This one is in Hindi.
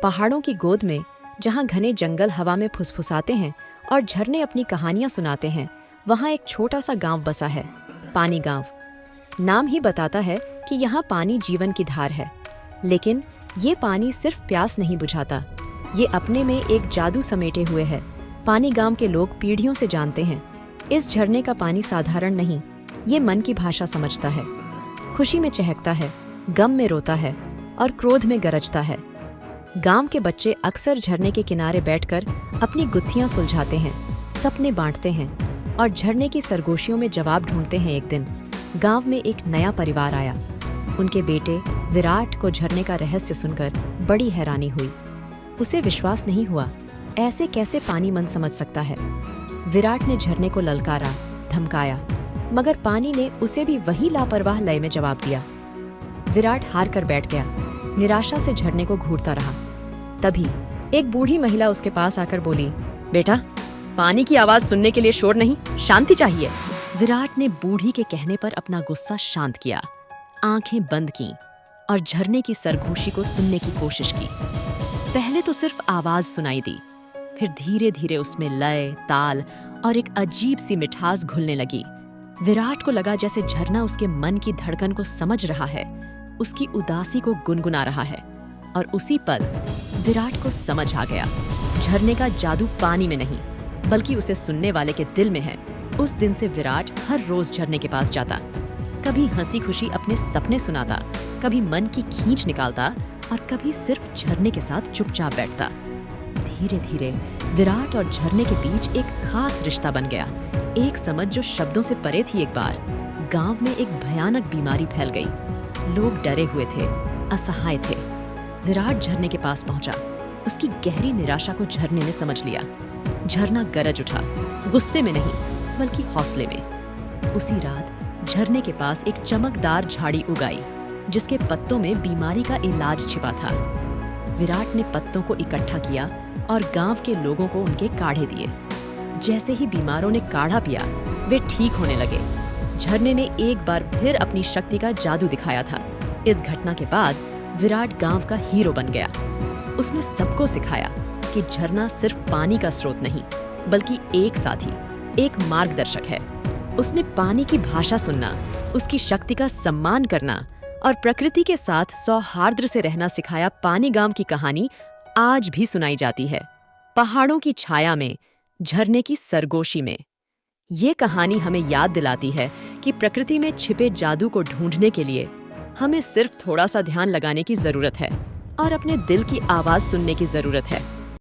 पहाड़ों की गोद में, जहाँ घने जंगल हवा में फुसफुसाते हैं और झरने अपनी कहानियां सुनाते हैं, वहाँ एक छोटा सा गांव बसा है, पानी गांव। नाम ही बताता है कि यहाँ पानी जीवन की धार है। लेकिन ये पानी सिर्फ प्यास नहीं बुझाता, ये अपने में एक जादू समेटे हुए है। पानी गांव के लोग पीढ़ियों से जानते हैं, इस झरने का पानी साधारण नहीं, ये मन की भाषा समझता है। खुशी में चहकता है, गम में रोता है और क्रोध में गरजता है। गांव के बच्चे अक्सर झरने के किनारे बैठकर अपनी गुत्थियां सुलझाते हैं, सपने बांटते हैं और झरने की सरगोशियों में जवाब ढूंढते हैं। एक दिन गांव में एक नया परिवार आया। उनके बेटे विराट को झरने का रहस्य सुनकर बड़ी हैरानी हुई। उसे विश्वास नहीं हुआ, ऐसे कैसे पानी मन समझ सकता है। विराट ने झरने को ललकारा, धमकाया, मगर पानी ने उसे भी वही लापरवाह लय में जवाब दिया। विराट हार कर बैठ गया, निराशा से झरने को घूरता रहा। तभी एक बूढ़ी महिला उसके पास आकर बोली, बेटा, पानी की आवाज सुनने के लिए शोर नहीं, शांति चाहिए। विराट ने बूढ़ी के कहने पर अपना गुस्सा शांत किया, आंखें बंद की और झरने की सरगोशी को सुनने की कोशिश की। पहले तो सिर्फ आवाज सुनाई दी, फिर धीरे धीरे उसमें लय, ताल और एक अजीब सी मिठास घुलने लगी। विराट को लगा जैसे झरना उसके मन की धड़कन को समझ रहा है, उसकी उदासी को गुनगुना रहा है। और उसी पल विराट को समझ आ गया, झरने का जादू पानी में नहीं बल्कि उसे सुनने वाले के दिल में है। उस दिन से विराट हर रोज झरने के पास जाता, कभी हंसी खुशी अपने सपने सुनाता, कभी मन की खींच निकालता और कभी सिर्फ झरने के साथ चुपचाप बैठता। धीरे धीरे विराट और झरने के बीच एक खास रिश्ता बन गया, एक समझ जो शब्दों से परे थी। एक बार गांव में एक भयानक बीमारी फैल गई, लोग डरे हुए थे, असहाय थे। विराट झरने के पास पहुंचा, उसकी गहरी निराशा को झरने ने समझ लिया। झरना गरज उठा, गुस्से में नहीं बल्कि हौसले में। उसी रात झरने के पास एक चमकदार झाड़ी उगाई, जिसके पत्तों में बीमारी का इलाज छिपा था। विराट ने पत्तों को इकट्ठा किया और गांव के लोगों को उनके काढ़े दिए। जैसे ही बीमारों ने काढ़ा पिया, वे ठीक होने लगे। झरने ने एक बार फिर अपनी शक्ति का जादू दिखाया था। इस घटना के बाद विराट गांव का हीरो बन गया। उसने सबको सिखाया कि झरना सिर्फ पानी का स्रोत नहीं बल्कि एक साथी, एक मार्गदर्शक है। उसने पानी की भाषा सुनना, उसकी शक्ति का सम्मान करना और प्रकृति के साथ सौहार्द से रहना सिखाया। पानी गांव की कहानी आज भी सुनाई जाती है, पहाड़ों की छाया में, झरने की सरगोशी में। ये कहानी हमें याद दिलाती है कि प्रकृति में छिपे जादू को ढूंढने के लिए हमें सिर्फ थोड़ा सा ध्यान लगाने की जरूरत है और अपने दिल की आवाज सुनने की जरूरत है।